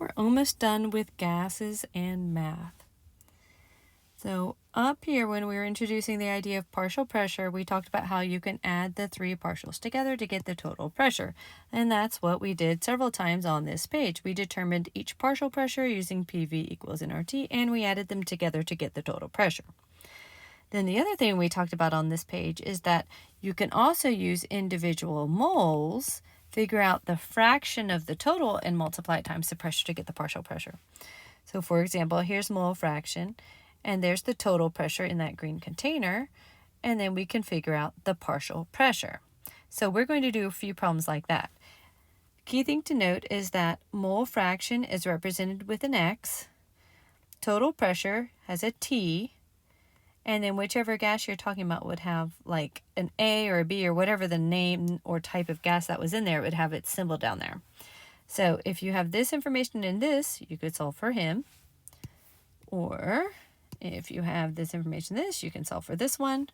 we're almost done with gases and math. So up here, when we were introducing the idea of partial pressure, we talked about how you can add the three partials together to get the total pressure. And that's what we did several times on this page. We determined each partial pressure using PV equals nRT, and we added them together to get the total pressure. Then the other thing we talked about on this page is that you can also use individual moles, figure out the fraction of the total, and multiply it times the pressure to get the partial pressure. So for example, here's mole fraction, and there's the total pressure in that green container, and then we can figure out the partial pressure. So we're going to do a few problems like that. Key thing to note is that mole fraction is represented with an X, total pressure has a T, and then whichever gas you're talking about would have like an A or a B or whatever the name or type of gas that was in there, it would have its symbol down there. So if you have this information in this, you could solve for him. Or if you have this information in this, you can solve for this one.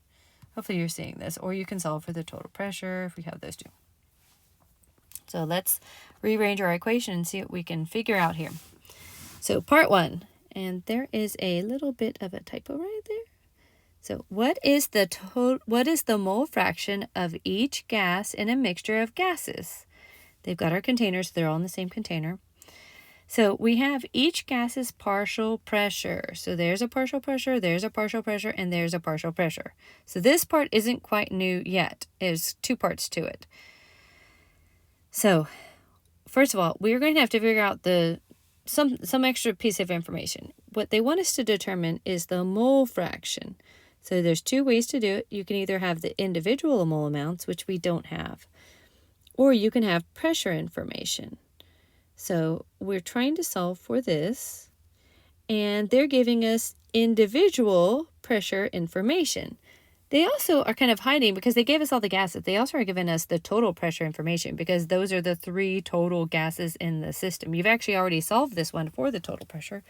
Hopefully you're seeing this. Or you can solve for the total pressure if we have those two. So let's rearrange our equation and see what we can figure out here. So part one, and there is a little bit of a typo right there. So what is the mole fraction of each gas in a mixture of gases? They've got our containers, they're all in the same container. So we have each gas's partial pressure. So there's a partial pressure, there's a partial pressure, and there's a partial pressure. So this part isn't quite new yet. There's two parts to it. So first of all, we're going to have to figure out some extra piece of information. What they want us to determine is the mole fraction. So there's two ways to do it. You can either have the individual mole amounts, which we don't have, or you can have pressure information. So we're trying to solve for this, and they're giving us individual pressure information. They also are kind of hiding because they gave us all the gases. They also are giving us the total pressure information because those are the three total gases in the system. You've actually already solved this one for the total pressure.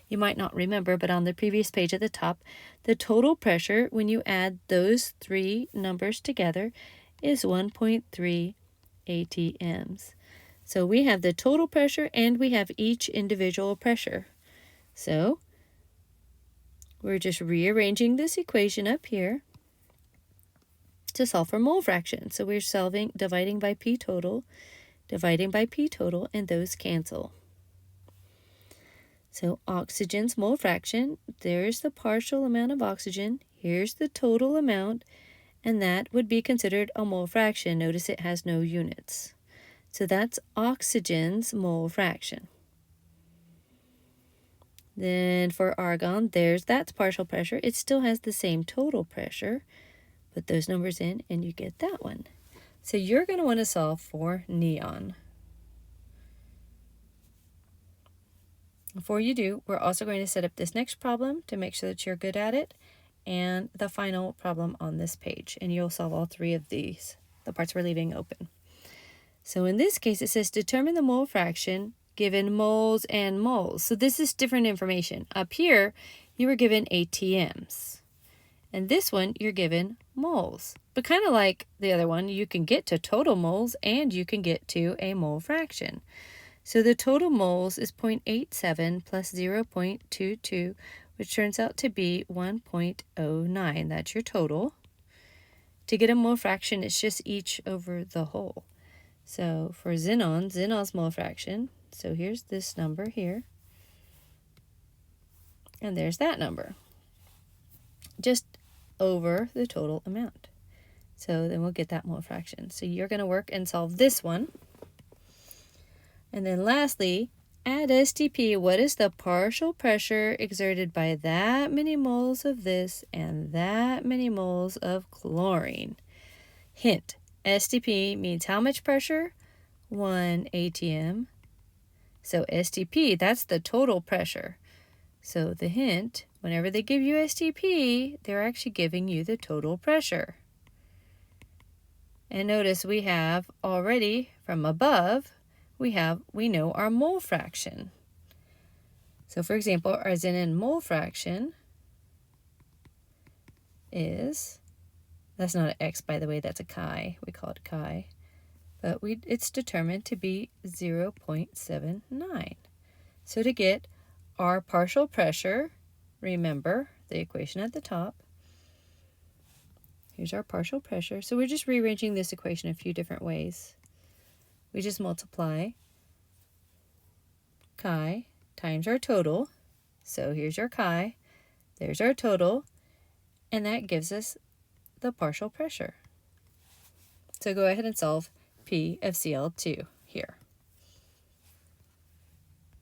You might not remember, but on the previous page at the top, the total pressure, when you add those three numbers together, is 1.3 atms. So we have the total pressure and we have each individual pressure. So we're just rearranging this equation up here to solve for mole fraction. So we're dividing by P total, and those cancel. So oxygen's mole fraction, there's the partial amount of oxygen, here's the total amount, and that would be considered a mole fraction. Notice it has no units. So that's oxygen's mole fraction. Then for argon, that's partial pressure. It still has the same total pressure. Put those numbers in and you get that one. So you're going to want to solve for neon. Before you do, we're also going to set up this next problem to make sure that you're good at it, and the final problem on this page. And you'll solve all three of these, the parts we're leaving open. So in this case, it says determine the mole fraction given moles and moles. So this is different information. Up here, you were given ATMs. And this one, you're given moles. But kind of like the other one, you can get to total moles and you can get to a mole fraction. So the total moles is 0.87 plus 0.22, which turns out to be 1.09. That's your total. To get a mole fraction, it's just each over the whole. So for xenon's mole fraction, so here's this number here, and there's that number, just over the total amount. So then we'll get that mole fraction. So you're going to work and solve this one. And then lastly, at STP, what is the partial pressure exerted by that many moles of this and that many moles of chlorine? Hint, STP means how much pressure? 1 atm. So STP, that's the total pressure. So the hint, whenever they give you STP, they're actually giving you the total pressure. And notice we have already from above, we know our mole fraction. So for example, our xenon mole fraction is, that's not an X by the way, that's a chi. We call it chi. But it's determined to be 0.79. So to get our partial pressure, remember the equation at the top. Here's our partial pressure. So we're just rearranging this equation a few different ways. We just multiply chi times our total. So here's our chi, there's our total, and that gives us the partial pressure. So go ahead and solve P of Cl2.